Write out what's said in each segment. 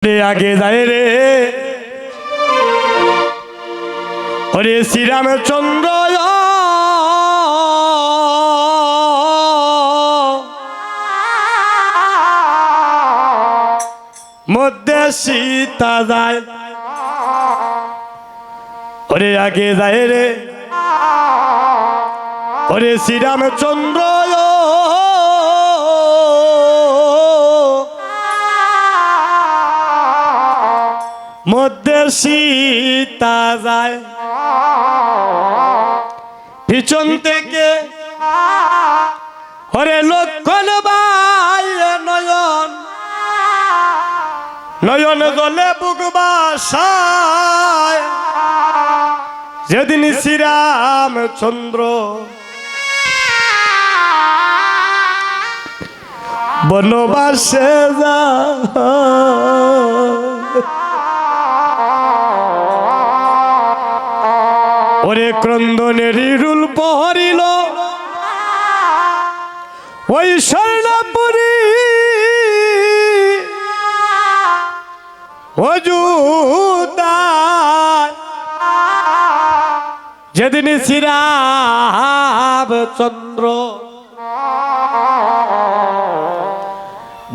आगे जाए रे अरे श्री रामचंद्र मध्य सीता जाए अरे आगे जाए रे अरे श्री रामचंद्र मध्य सीता जाए पिछन থেকে ওরে লক্ষণ ভাই নয়ন নয়ন জলে বুক বাসায় যেদিন শ্রীরামচন্দ্র বনবাসে যায় ওরে ক্রন্দনেরই রুল পহরিল ওই স্বর্ণপুরী অযোধ্যায় যেদিন শ্রীরামচন্দ্র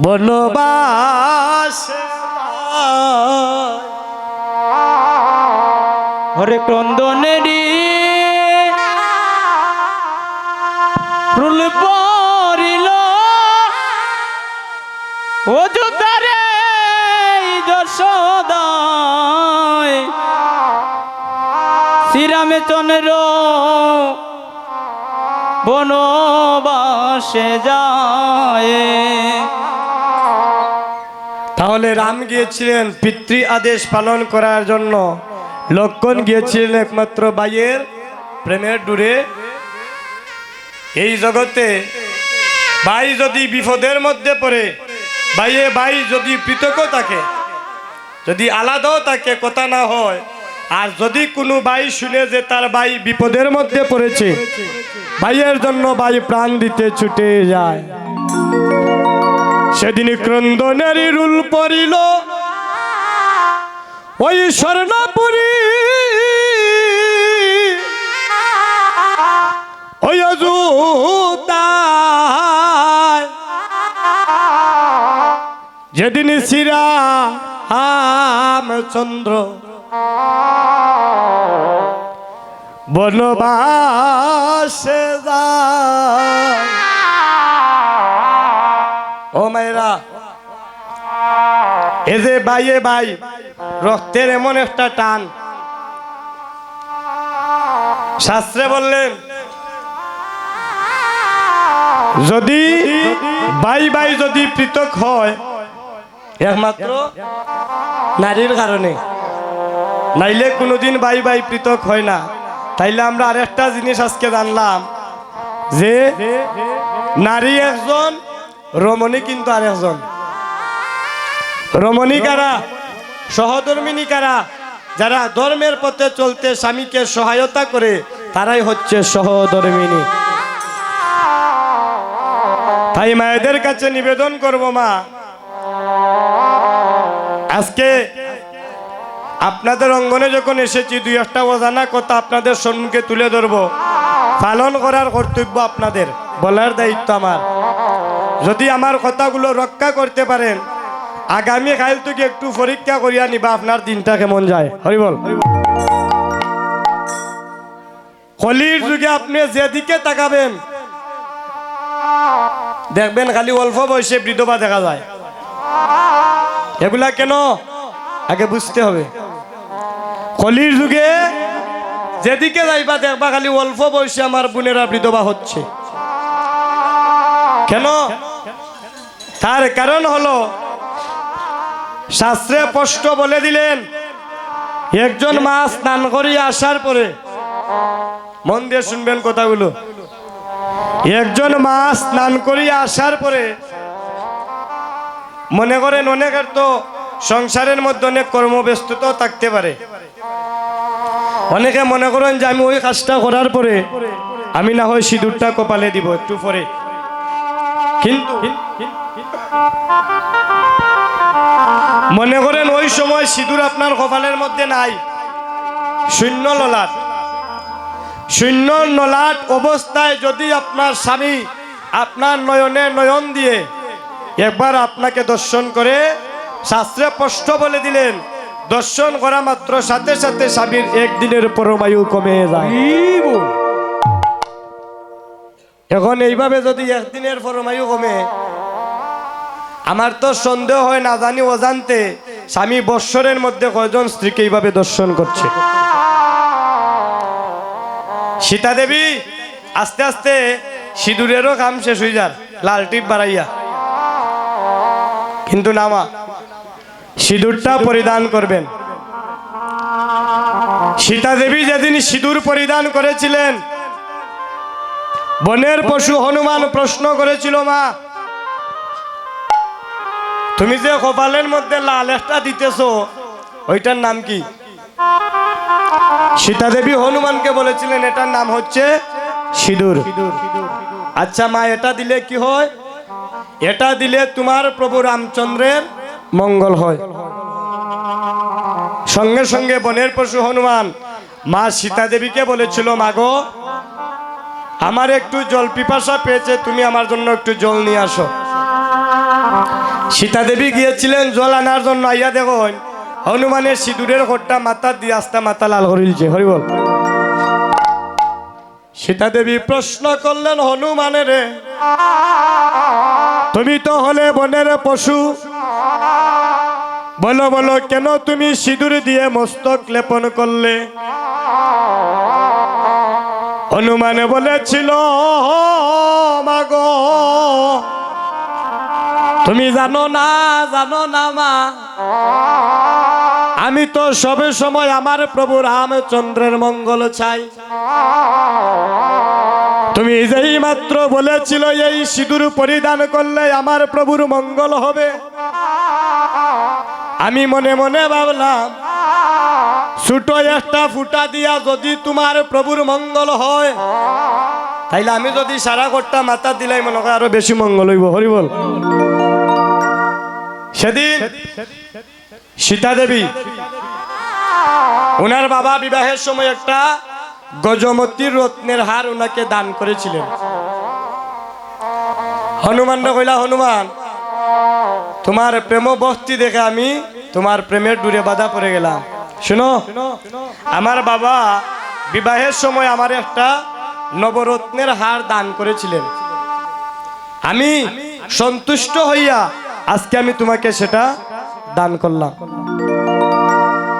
বনবাসে হরে ক্রন্দনেরই রুল পরিল অযোধ্যারে যশোদায় শ্রীরামচন্দ্র বনবাসে যায়। তাহলে রাম গিয়েছিলেন পিতৃ আদেশ পালন করার জন্য, লক্ষণ গিয়েছিলেন একমাত্র ভাইয়ের প্রেমের ডুরে। এই জগতে ভাই যদি বিপদের মধ্যে পড়ে, ভাই যদি পৃথক থাকে, যদি আলাদাও থাকে, কথা না হয়, আর যদি কোনো ভাই শুনে যে তার ভাই বিপদের মধ্যে পড়েছে, ভাইয়ের জন্য ভাই প্রাণ দিতে ছুটে যায়। সেদিন ক্রন্দনেরই রুল পড়িল ওই স্বর্ণপুরী ওই অযোধ্যায় যেদিন শ্রীরামচন্দ্র বনবাসে যায়। ও মায়েরা, এ যে ভাইয়ে ভাই রক্তের এমন একটা টান, শাস্ত্রে বললেন যদি ভাই যদি পৃথক হয় একমাত্র নারীর কারণে, নাইলে কোনোদিন ভাই পৃথক হয় না। তাইলে আমরা আরেকটা জিনিস আজকে জানলাম যে নারী একজন, রমণী কিন্তু আরেকজন। রমণী কারা? সহধর্মিনী কারা? যারা ধর্মের পথে চলতে স্বামীকে সহায়তা করে, তারাই হচ্ছে সহধর্মিনী। তাই মায়েদের কাছে নিবেদন করব, মা, আজকে আপনাদের অঙ্গনে যখন এসেছি, দুই একটা অজানা কথা আপনাদের সম্মুখে তুলে ধরব। পালন করার কর্তব্য আপনাদের, বলার দায়িত্ব আমার। যদি আমার কথাগুলো রক্ষা করতে পারেন, আগামী কাল থেকে একটু পরীক্ষা করিয়া নিবা আপনার দিনটা কেমন যায়। হরিবল। কলির যুগে আপনি যেদিকে তাকাবেন দেখবেন খালি অল্প বয়সে বিধবা দেখা যায়। এগুলা কেন আগে বুঝতে হবে। কলির যুগে যেদিকে যাইবা দেখবা খালি অল্প বয়সে আমার বোনেরা বিধবা হচ্ছে। কেন? তার কারণ হলো শাস্ত্রে স্পষ্ট বলে দিলেন, একজন মা স্নান করিয়া আসার পরে, মন দিয়ে শুনবেন কথাগুলো, একজন মা স্নান করিয়া আসার পরে, মনে করেন অনেকের তো সংসারের মধ্যে অনেক কর্মব্যস্ততা থাকতে পারে, অনেকে মনে করেন যে আমি ওই কাজটা করার পরে আমি না হয় সিঁদুরটা কপালে দিব একটু পরে, কিন্তু মনে করেন ওই সময় সিঁদুর আপনার কপালের মধ্যে নাই, শূন্য ললাট, শূন্য ললাট অবস্থায় যদি আপনার স্বামী আপনার নয়নে নয়ন দিয়ে একবার আপনাকে দর্শন করে, শাস্ত্রে স্পষ্ট বলে দিলেন দর্শন করা মাত্র সাথে সাথে স্বামীর একদিনের পরমায়ু কমে যায়। এখন এইভাবে যদি একদিনের পরমায়ু কমে, আমার তো সন্দেহ হয় না জানি অজান্তে স্বামী বৎসরের মধ্যে কয়জন স্ত্রীকে এইভাবে দর্শন করছে। সীতা দেবী আস্তে আস্তে সিঁদুরেরও কাম শেষ হয়ে যার, লাল টিপ বাড়াইয়া, কিন্তু নামা সিঁদুরটা পরিধান করবেন। সীতা দেবী যেদিন সিঁদুর পরিধান করেছিলেন, বনের পশু হনুমান প্রশ্ন করেছিল, মা তুমি যে কপালের মধ্যে লাল একটা দিতেছো ওইটার নাম কি? সীতা দেবী হনুমানকে বলেছিলেন এটার নাম হচ্ছে সিঁদুর। আচ্ছা মা, এটা দিলে কি হয়? এটা দিলে তোমার প্রভু রামচন্দ্রের মঙ্গল হয়। সঙ্গে সঙ্গে বনের পশু হনুমান মা সীতা দেবীকে বলেছিল, মাগো আমার একটু জল পিপাসা পেয়েছে, তুমি আমার জন্য একটু জল নিয়ে আসো। সীতা দেবী গিয়েছিলেন জল আনার জন্য, আইয়া দেখুন হনুমানের সিঁদুরের ঘরটা মাথা দিয়ে আস্তা মাথা লাল হরিলছে, হরিবল। সীতা দেবী প্রশ্ন করলেন হনুমানের, তুমি তো হলে বনের পশু, বলো বলো কেন তুমি সিঁদুর দিয়ে মস্তক লেপন করলে? হনুমানে বলেছিল, মাগো তুমি জানো না মা, আমি তো সবে সময় আমার প্রভু রামচন্দ্রের মঙ্গল চাই। তুমি যেই মাত্র বলেছিল এই সিঁদুর পরিধান করলে আমার প্রভুর মঙ্গল হবে, আমি মনে মনে ভাবলাম ছোট একটা ফুটা দিয়া যদি তোমার প্রভুর মঙ্গল হয়, তাইলে আমি যদি সারা ঘরটা মাথা দিলাই মনে হয় আরো বেশি মঙ্গল হইব, হরিবল। সেদিন সীতা দেবী ওনার বাবা বিবাহের সময় একটা গজমতির রত্নের হার ওনাকে দান করেছিলেন। হনুমান কইলা, হনুমান তোমার প্রেম বস্তি দেখে আমি তোমার প্রেমের ডুরে বাধা পড়ে গেলাম। শুনো, আমার বাবা বিবাহের সময় আমার একটা নবরত্নের হার দান করেছিলেন, আমি সন্তুষ্ট হইয়া আজকে আমি তোমাকে সেটা দান করলাম,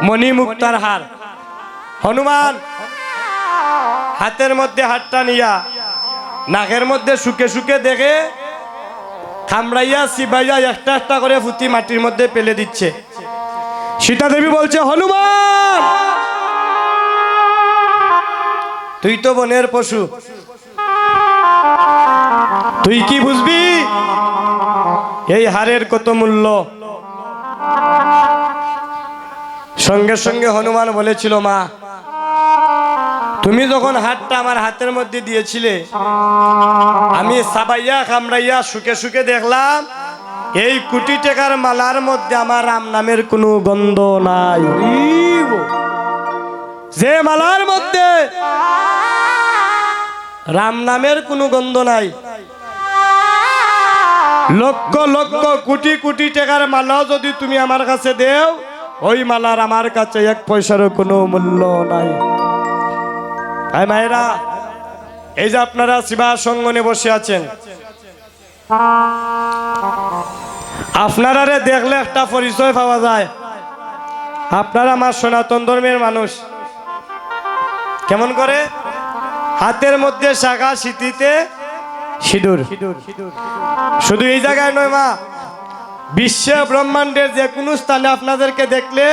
মণিমুক্তার হার। হনুমান হাতের মধ্যে হাতটা নিয়া নাকের মধ্যে শুকে শুকে দেখে খামড়াইয়া চিবাইয়া একটা একটা করে ফুটি মাটির মধ্যে ফেলে দিচ্ছে। সীতা দেবী বলছে, হনুমান তুই তো বনের পশু, তুই কি বুঝবি এই হারের কত মূল্য? সঙ্গে সঙ্গে হনুমান বলেছিল, মা তুমি যখন হাতটা আমার হাতের মধ্যে দিয়েছিলে, আমি সাবাইয়া কামড়াইয়া শুকে শুকে দেখলাম এই কোটি টাকার মালার মধ্যে আমার রাম নামের কোনো গন্ধ নাই। যে মালার মধ্যে রাম নামের কোনো গন্ধ নাই, লক্ষ লক্ষ কোটি কোটি টাকার মালা যদি তুমি আমার কাছে দেও, ওই মালার আমার কাছে এক পয়সারও কোনো মূল্য নাই। ভাই মায়েরা, এই যে আপনারা শিবা সঙ্গনে বসে আছেন, আপনারা দেখলে একটা পরিচয় পাওয়া যায়, আপনারা আমার সনাতন ধর্মের মানুষ। কেমন করে? হাতের মধ্যে শাখা, সিঁথিতে সিঁদুর। শুধু এই জায়গায় নয় মা, বিশ্ব ব্রহ্মাণ্ডের যে কোনো স্থানে আপনাদেরকে দেখলে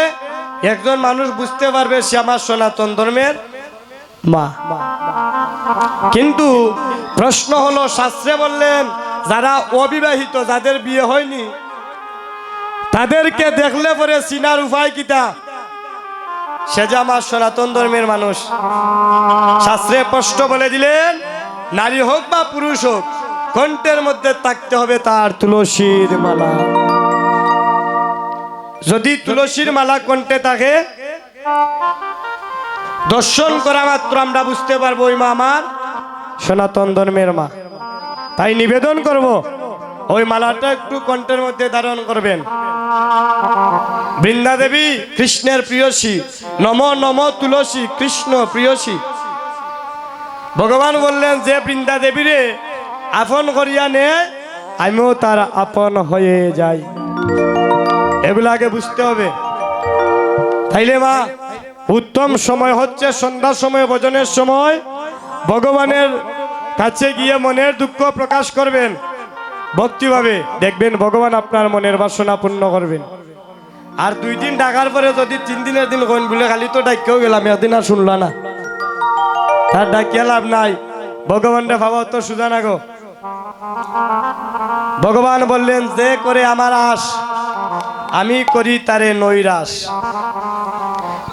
একজন মানুষ বুঝতে পারবে সে আমার সনাতন ধর্মের মা। কিন্তু প্রশ্ন হলো, শাস্ত্রে বললেন যারা অবিবাহিত, যাদের বিয়ে হয়নি, তাদেরকে দেখলে পরে চিনার উপায় কিটা? সে যে আমার সনাতন ধর্মের মানুষ। শাস্ত্রে স্পষ্ট বলে দিলেন, নারী হোক বা পুরুষ হোক, কণ্ঠের মধ্যে থাকতে হবে তার তুলসীর মালা। যদি তুলসীর মালা কণ্ঠে থাকে, দর্শন করা মাত্র আমরা বুঝতে পারবো ওই মা আমার সনাতন ধর্মের মা। তাই নিবেদন করব ওই মালাটা একটু কণ্ঠের মধ্যে ধারণ করবেন। বৃন্দা দেবী কৃষ্ণের প্রিয়সী, নম নম তুলসী কৃষ্ণ প্রিয়সী। ভগবান বললেন যে বৃন্দা দেবীরে আপন করিয়া নে, আমিও তার আপন হয়ে যাই। এগুলো আগে বুঝতে হবে। তাইলে মা উত্তম সময় হচ্ছে সন্ধ্যার সময়, ভজনের সময় ভগবানের কাছে গিয়ে মনের দুঃখ প্রকাশ করবেন ভক্তিভাবে, দেখবেন ভগবান আপনার মনের বাসনা পূর্ণ করবেন। আর 2 দিন ডাকার পরে যদি 3 দিনের দিন কইন বলে খালি তো ডাকিয়েও গেলাম, এদিন আর শুনলা না, তার ডাকিয়া লাভ নাই। ভগবানরে ভাবা তো সুজা না গো। ভগবান বললেন যে করে আমার আশ, আমি করি তারে নৈরাশ।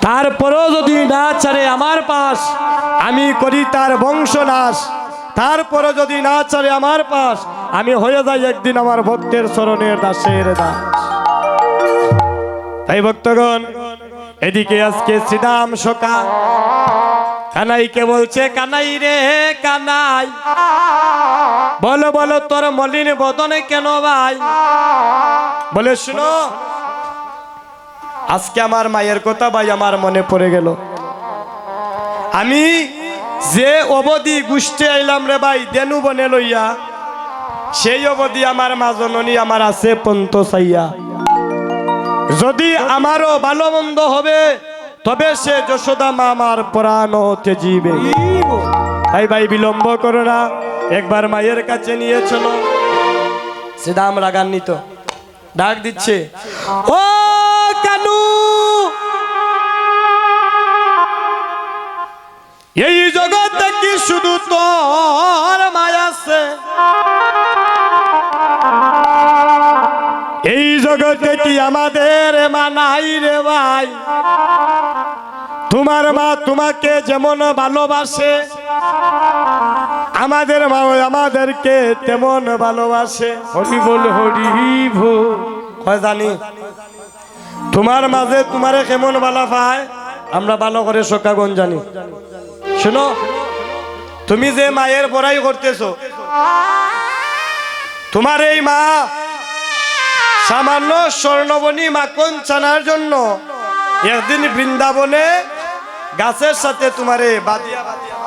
তারপরও যদি না ছাড়ে আমার পাশ, আমি করি তার বংশনাশ। তারপরও যদি না ছাড়ে আমার পাশ, আমি হয়ে যাই একদিন আমার ভক্তের চরণের দাসের দাস। তাই ভক্তগণ, এদিকে আজকে শ্রীরাম সখা কানাইকে বলছে, কানাই রে কানাই, বলো বলো তোর মলিন বদনে কেন ভাই? বলে শুনো, আজকে আমার মায়ের কথা ভাই আমার মনে পড়ে গেল। আমি যে অবধি গুষ্ঠে আইলাম রে ভাই দেনু বনে লইয়া, সেই অবধি আমার মা জননী আমার আছে পন্ত চাইয়া। যদি আমারও ভালো মন্দ হবে, তবে সে যশোদা মা আমার প্রাণ ত্যাজিবে। তাই ভাই বিলম্ব করো না, একবার মায়ের কাছে নিয়ে চলো। শ্রীরাম রাগান্বিত ডাক দিচ্ছে, ও কানু, এই জগতে কি শুধু তোর মায়া আছে? এই জগতে কি আমাদের মা নাই রে ভাই? তোমার মা তোমাকে যেমন ভালোবাসে, আমাদের মা আমাদেরকে তেমন ভালোবাসে। হরি বল হরি বল। হয় জানি তোমার মাঝে তোমারে কেমন ভালো পায়, আমরা ভালো করে সকাগণ জানি। শোনো, তুমি যে মায়ের বড়াই করতেছো, তোমার এই মা সামান্য স্বর্ণবনী মাখন ছানার জন্য একদিন বৃন্দাবনে গাছের সাথে তোমারে বাদিয়া বাদিয়া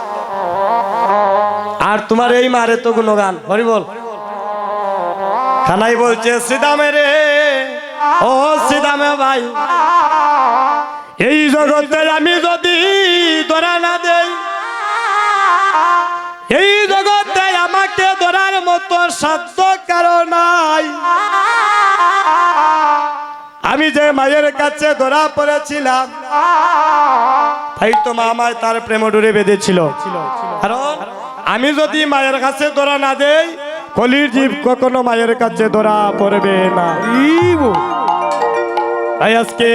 আর তোমার এই মারে তো গুণগান। হরি বল। কানাই বলছে, শ্রীদামে রে, ও শ্রীদামে ভাই, এই জগতে আমি যদি ধরা না দেই, এই জগতে আমাকে ধরার মতো সাধ্য কারো নাই। আমি যে মায়ের কাছে ধরা পড়েছিলাম, তাই তো মা আমায় তার প্রেম ডোরে বেঁধেছিল। কারণ আমি যদি মায়ের কাছে ধরা না দেই, কলির জীব কখনো মায়ের কাছে ধরা পড়বে না। তাই আজকে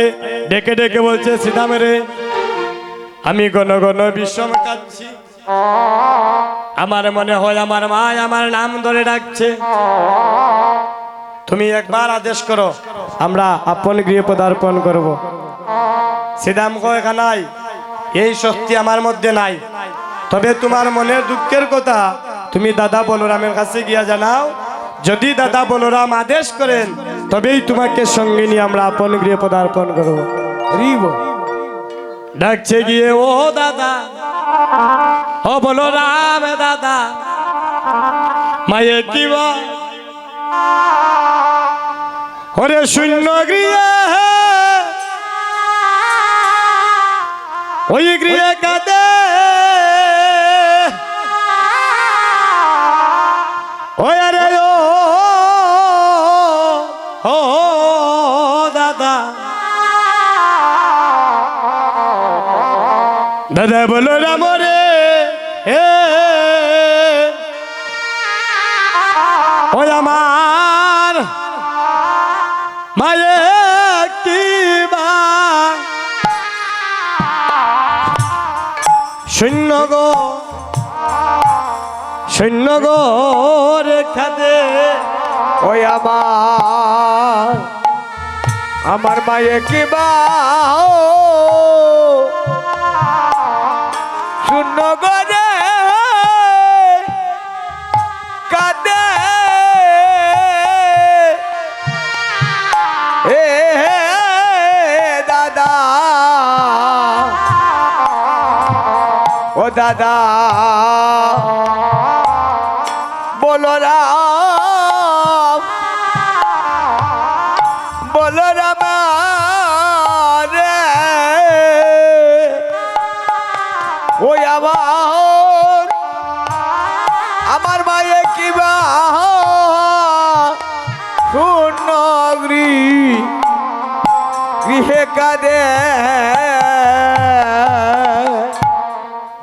ডেকে ডেকে বলছে, শ্রীদামে রে, আমি ঘন ঘন বিষম কাঁদছি, আমার মনে হয় আমার মা আমার নাম ধরে ডাকছে। তুমি একবার আদেশ করো, আমরা আপন গৃহে পদার্পণ করব। শ্রীদাম কয়, কানাই, এই শক্তি আমার মধ্যে নাই, তবে তোমার মনের দুঃখের কথা তুমি দাদা বলরামের কাছে গিয়া জানাও। যদি দাদা বলরাম আদেশ করেন, তবেই তোমাকে সঙ্গে নিয়ে আমরা আপন গৃহে পদার্পণ করব। ডাকছে গিয়ে, ও দাদা, ও বলরাম দাদা, মায়ের কি বল? ওরে শূন্য গৃহে, ওই গৃহে কাঁদে ওই আরে ও দাদা, দাদা বলো রাম রে, ওই আমার মায়ে কি বা শূন্য গো, শূন্য গো রেখা দে, ওই আমার আমার মায়ে কিবা শূন্য গরে কাঁদে এ দাদা ও দাদা বলো রাম বলো রাম রে ওই আমার মায়ে কিবা শূন্য গৃহে কাঁদে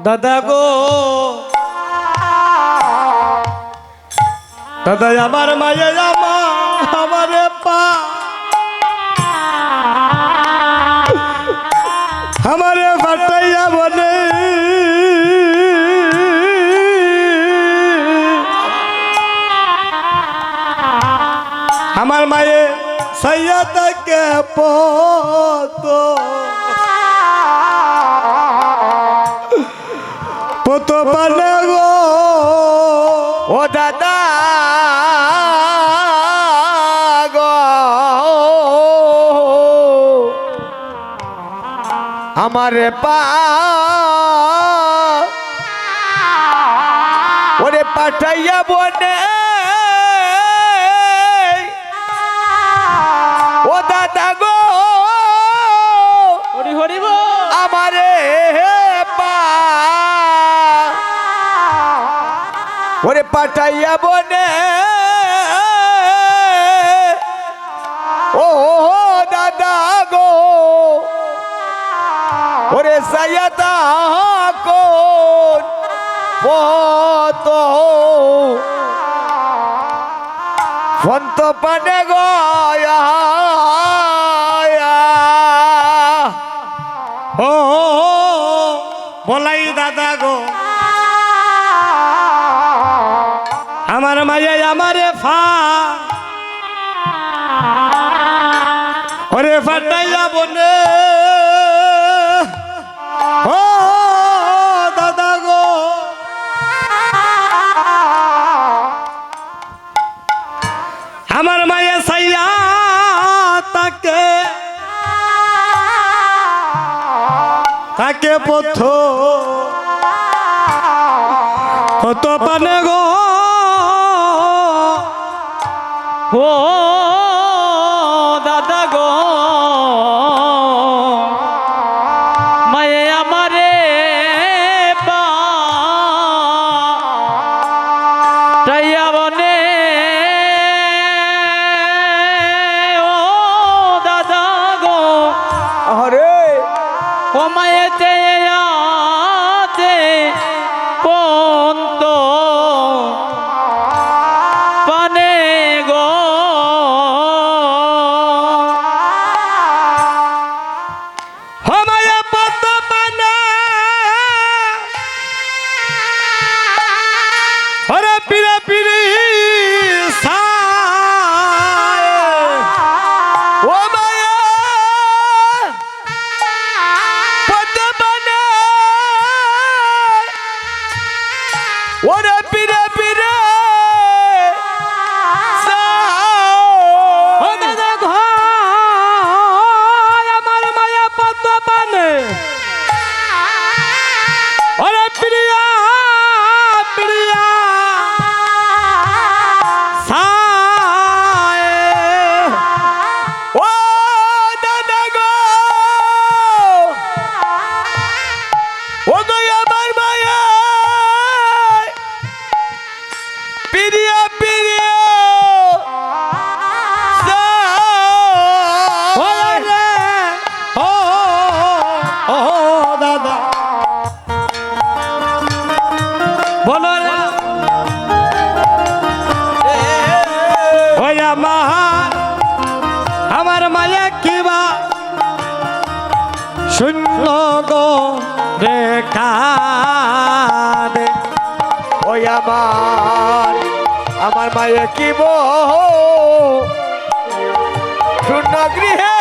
দাদা গো দাদা আমার মায়ে আমারে পা আমারে ফাটাইয়া বলে আমার মায়ে সাইয়া তাকে পত পালে গো ও দাদা গো আমারে পা ওরে পাঠাইয়া বনে ও দাদা গো হরি হরি বল। আমারে পা ওরে পাঠাইয়া বনে ও দাদা গো ওরে সায়াতা কোন পত ফন্ত পানে গয়া ও বলাই দাদা গো আমার মায়ে আমারে ওরে ফাটাইয়া বনে ও দাদা গো আমার মায়ে সাইয়া তাকে পথ কত পানে গো ও দাদা গো মায়ে আমারে টাইয়া বনে ও দাদা গো আরে ও মায়ে চেয়াতে পন্ত পানে গো মায়ে পত পানে ওরে পিরে পিরে ও মায়া পদ বনে ওরে পিরে পিরে ও দাদা ঘর আমার মায়া পত পানে ওরে প্রিয়া প্রিয়া সায় ও দাদা গো ও গো আমার মায়া পিরিয়া পিরিয়া ও রে ও দাদা বলো রে ওই আমার মায়া কিবা শূন্য গো রেখা ওই আমার মায়ে কি শূন্য গৃহে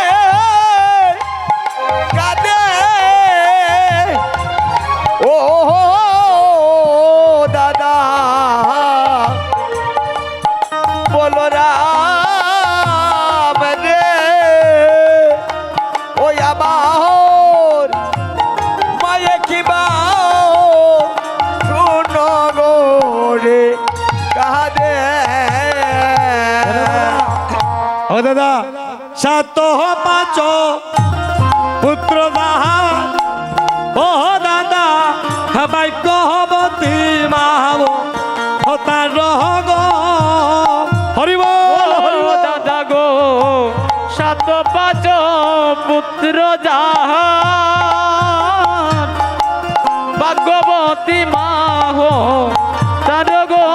দাদা সাত পাঁচ পুত্র দাহা ও দাদা ভাগ্যবতী মাহব তার রহগ হরিব ও দাদা গো সাত পাঁচ পুত্র জাহান ভাগ্যবতী মা হো তার গো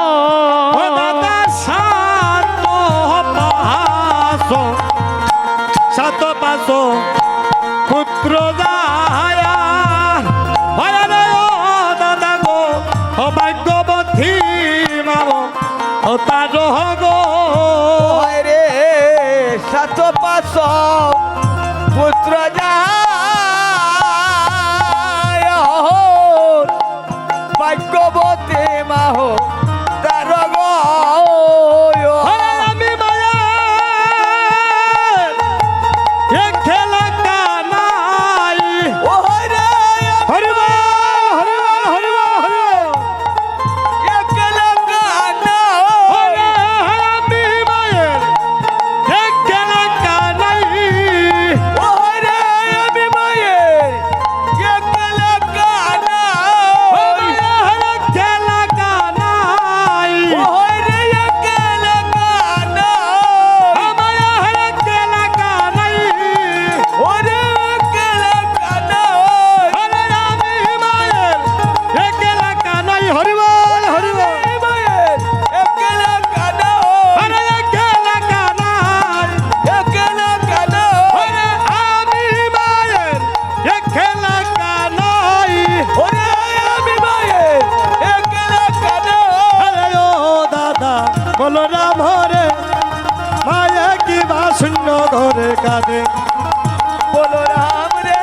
ও দাদা সাত পাঁচ পুত্র দায়া হয় রে ও দাদা গো ও ভাগ্যবতী মাব ও তার রহগ ওই রে সাত পাঁচ পুত্র যায় ভাগ্যবতী মাহ তার গো আমি মায়া এ খেলা কানাই ওই রে হরিব হরিব হরিব হরিব একলা কানা আমি মায়ের এ খেলা কানাই ওই রে আমি মায়ের একলা কানা খেলা কানাই ওই রে একলা কানা আমার খেলা কানাই ওরে একলা কানা আরে আমি মায়ের এ খেলা কানাই হরিব হরিব মায়ের একলা কানা আরে খেলা কানাই একলা কানা ওরে আমি মায়ের এ খেলা কানাই ওরে আমি মায়ের একলা কানা আরে ও দাদা বলরাম হরে মায়া কি বা শূন্য ঘরে কাঁদে বলো রাম রে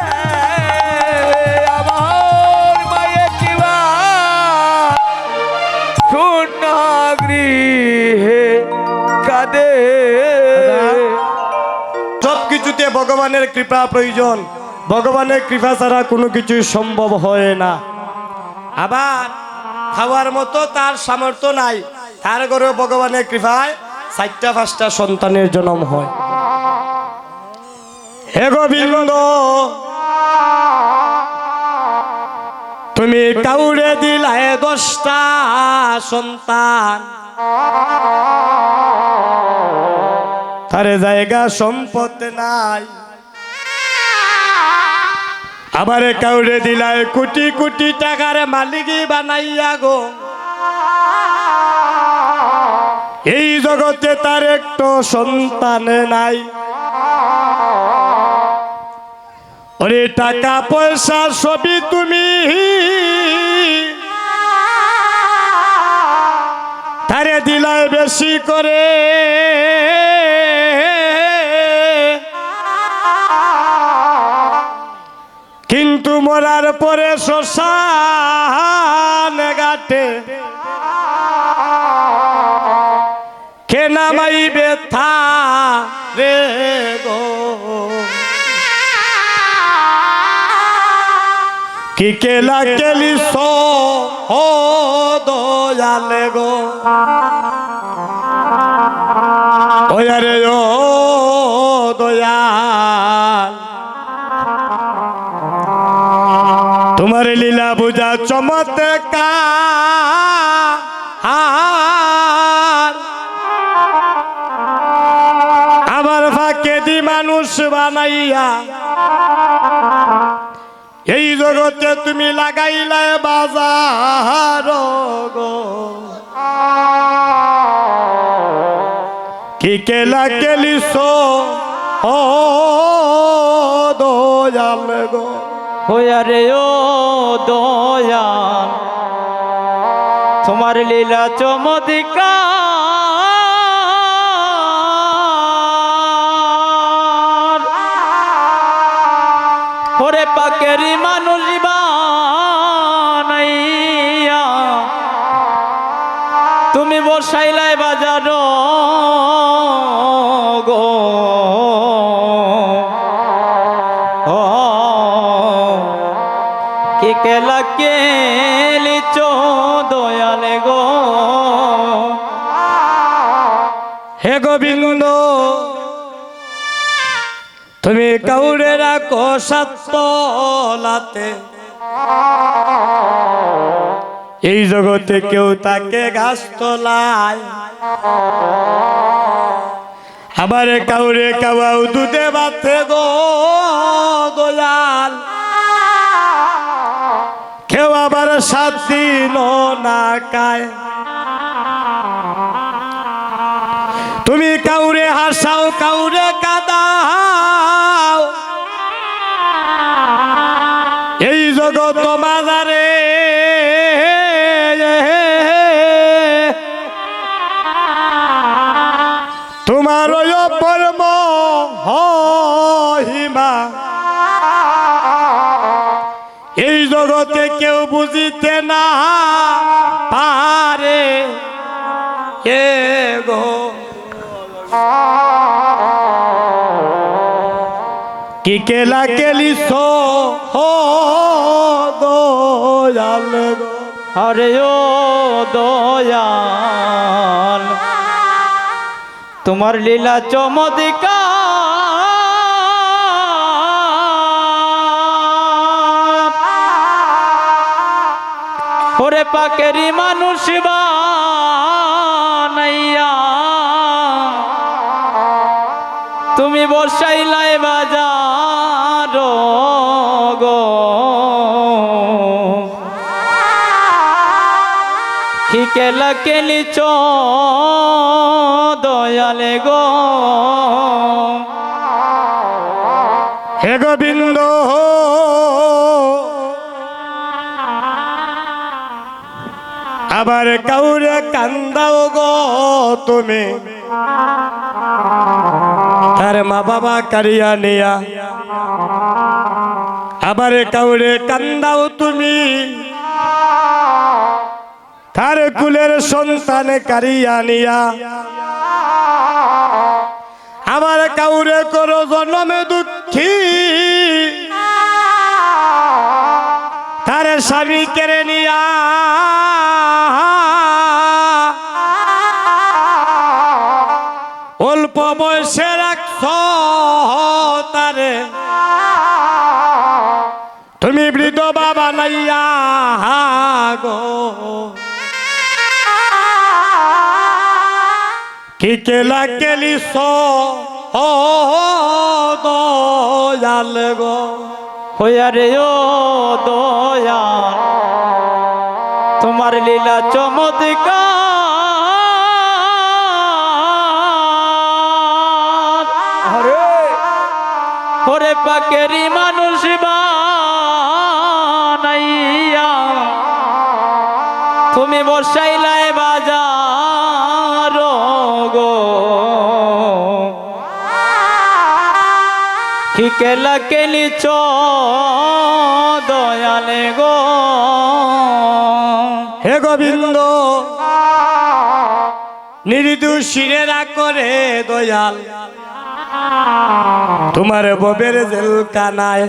আমার মায়ে কিবা শূন্য গৃহে কাঁদে সব কিছুতে ভগবানের কৃপা প্রয়োজন ভগবানের কৃপা ছাড়া কোনো কিছুই সম্ভব হয় না আবার খাওয়ার মতো তার সামর্থ্য নাই তার ঘরেও ভগবানের কৃপায় 4টা 5টা সন্তানের জন্ম হয় হে গোবিন্দ তুমি কাউরে দিলায় 10টা সন্তান তার জায়গা সম্পদ নাই আবার কাউরে দিলায় কোটি কোটি টাকার মালিকই বানাইয়া গো এই জগতে তার একটু সন্তান নাই ওরে টাকা পয়সা সবই তুমি তারে দিলায় বেশি করে কিন্তু মরার পরে শ্মশান ঘাটে কে নামাইবে থা রে গো কি কেলা কেলি সো ও দয়ালে গো ওয়ারে ও দয়াল তোমার লীলা বুঝা চমৎকার আমার ফাঁকে দি মানুষ বানাইয়া এই জগতে তুমি লাগাইলে বাজার গো কি কেলা কেলিছো ও দয়াল গো হইয়া রে ও দয়াল তোমার লীলা চমৎকার ওরে পাকেরি মানুষ বানাইয়া তুমি বসাইলাই বাজার গো ও কি কেলা কেলিছ দয়ালে গো হে গোবিন্দ রাখো সাতলাতে, এই জগতে কেউ তাকে গাছ তলায়, আবার কাউরে কাবাও দুধে বাতে গো দয়াল, কেউ আবার 7 দিন না খায়। তুমি কাউরে হাসাও কাউরে কাঁদাও, এই জগৎ মাঝারে তোমার পরম মহিমা, এই জগতে কেউ বুঝিতে না পারে এ গো। কি কেলা কেলিস হো দয়াল গো, আরে ও দয়াল তোমার লীলা চমৎকার, ওরে পাকেরি মানুষ বানাইয়া তুমি বসাইলাই বাজার গো। কি কেলা কেলিছ দয়ালে গো, হে গোবিন্দ আবার কাউরে কান্দাও গো তুমি, তার মা বাবা কারিয়া নিয়া, আবার কাউরে কান্দাও তুমি, তার কুলের সন্তান কারিয়া নিয়া, আবার কাউরে করো জন্মে দুঃখী, তার স্বামী কেড়ে নিয়া, অল্প বয়সে রাখছ তারে তুমি বৃদ্ধ বাবা নাইয়া গো। কি কেলা কেলিস ও দয়াল গো, হইয়া রে ও দয়াল তোমার লীলা চমৎকার, ওরে পাকেরি মানুষ বানাইয়া তুমি বসাইলাই বাজার গো। কি কেলা কেলিছ দয়ালে গো, হে গোবিন্দ নির্দোষীরা করে দয়াল, তোমার ববের জেলখানায়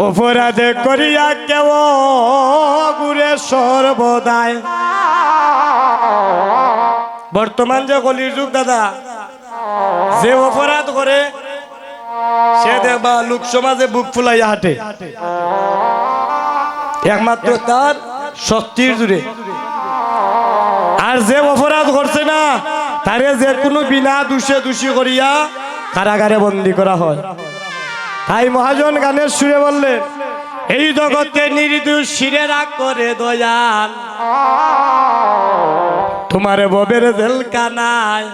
অপরাধে করিয়া কেউ গুরে সর্বদায়। বর্তমান যে কলির যুগ দাদা, যে অপরাধ করে সে দেখবা লোক সমাজে বুক ফুলাইয়া হাঁটে, একমাত্র তার শক্তির জুড়ে। আর যে অপরাধ করছে না তারে যে কোনো বিনা দোষী করিয়া কারাগারে বন্দী করা হয়। তাই মহাজন গানের সুরে বললেন, এই জগতে নির্দোষীরা করে দয়াল, তোমার ববের জেলখানায়,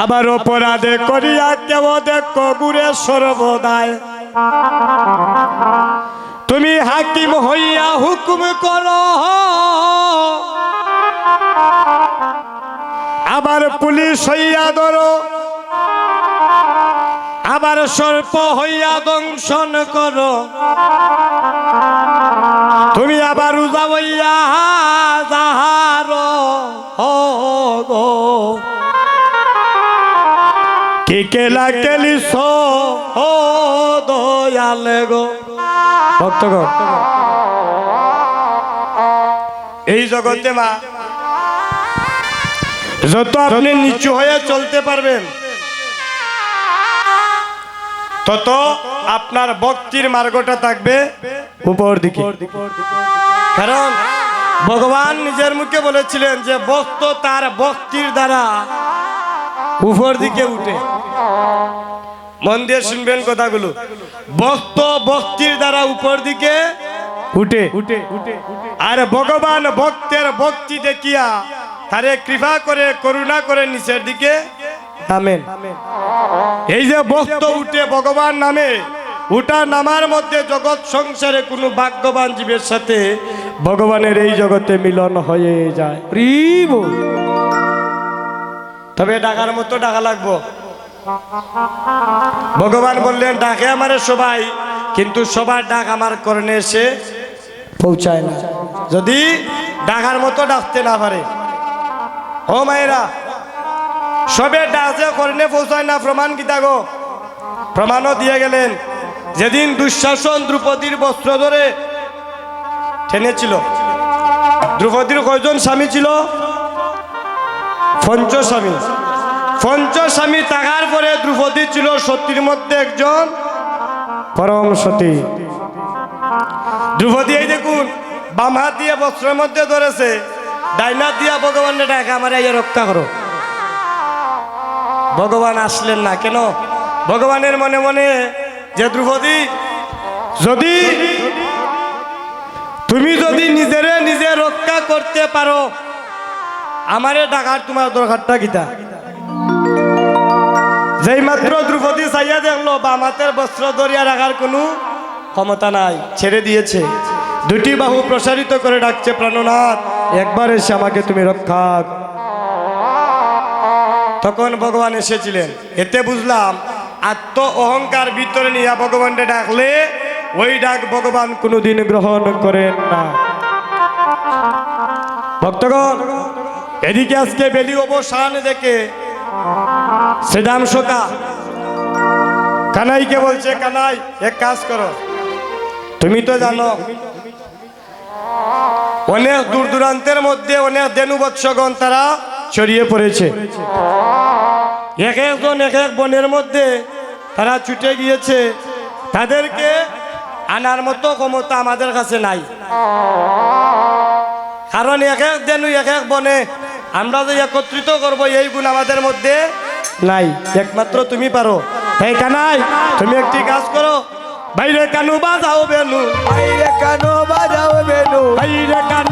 আবার অপরাধে করিয়া কেউ দেখো গুরে সর্বদায়। তুমি হাকিম হইয়া হুকুম করো, আবার পুলিশ হইয়া ধরো, আবার সর্প হইয়া দংশন করো, তুমি আবার উজা হইয়া যাহার গো। কি কেলা কেলিস ও দয়াল গো। ভক্তগণ এই জগতে মা যত আপনি নিচু হয়ে চলতে পারবেন, তত আপনি উপরে তত আপনার ভক্তির মার্গটা থাকবে উপর দিকে। কারণ ভগবান নিজের মুখে বলেছিলেন যে ভক্ত তার ভক্তির দ্বারা উপর দিকে উঠে। মন দিয়ে শুনবেন কথাগুলো। ভক্ত ভক্তির দ্বারা উপর দিকে উঠে, আর ভগবান ভক্তের ভক্তি দেখিয়া তারে কৃপা করে করুণা করে নিচের দিকে নামেন। এই যে ভক্ত উঠে ভগবান নামে, উঠা নামার মধ্যে জগৎ সংসারে কোনো ভাগ্যবান জীবের সাথে ভগবানের এই জগতে মিলন হয়ে যায়। তবে ডাকার মতো ডাকা লাগবো। ভগবান বললেন ডাকে আমারে সবাই, কিন্তু সবার ডাক আমার করণে এসে পৌঁছায় না। যদি ডাকার মতো ডাকতে না পারে, ও মায়েরা, সবে ডাকে করণে পৌঁছায় না। প্রমাণ কি থাকো? প্রমাণও দিয়ে গেলেন। যেদিন দুঃশাসন দ্রৌপদীর বস্ত্র ধরে টেনেছিল, দ্রৌপদীর কয়জন স্বামী ছিল? পঞ্চস্বামী। পঞ্চস্বামী থাকার পরে দ্রৌপদী ছিল সতীর মধ্যে একজন পরম সতী। দ্রৌপদী এই দেখুন বাম হাত দিয়ে বস্ত্রের মধ্যে ধরেছে, ডাইন হাত দিয়া ভগবানের ডাকে আমার এই রক্ষা করো। ভগবান আসলেন না কেন? ভগবানের মনে মনে যে দ্রৌপদী, যদি তুমি যদি নিজে রক্ষা করতে পারো, আমারে ডাকার তোমার দরকারটা কিতা? যেই মাত্র দ্রৌপদী চাইয়া দেখলো বাম হাতের বস্ত্র ধরিয়া রাখার কোনো ক্ষমতা নাই, ছেড়ে দিয়েছে। দুটি বাহু প্রসারিত করে ডাকছে, প্রাণনাথ একবার এসে আমাকে তুমি রক্ষা। তখন ভগবান এসেছিলেন। এতে বুঝলাম আত্ম অহংকার ভিতরে নিয়ে ভগবানকে ডাকলে ওই ডাক ভগবান কোনোদিন গ্রহণ করেন না। ভক্তগণ, এদিকে আজকে বেলি অবসান দেখে শ্রীরাম সখা কানাইকে বলছে, কানাই এক কাজ করো, তুমি তো জানো অনেক দূর দূরান্তের মধ্যে অনেক দেনু বৎসগণ তারা ছড়িয়ে পড়েছে। এক একজন এক এক বনের মধ্যে তারা ছুটে গিয়েছে, তাদেরকে আনার মতো ক্ষমতা আমাদের কাছে নাই। কারণ এক এক দেনু এক এক বনে আমরা যে একত্রিত করব এই গুণ আমাদের মধ্যে নাই, একমাত্র তুমি পারো। তাই কানাই তুমি একটি কাজ করো, বাইরে কানু বাজাও বেনু, বাইরে কানো বাজাও বেনু, বাইরে কানু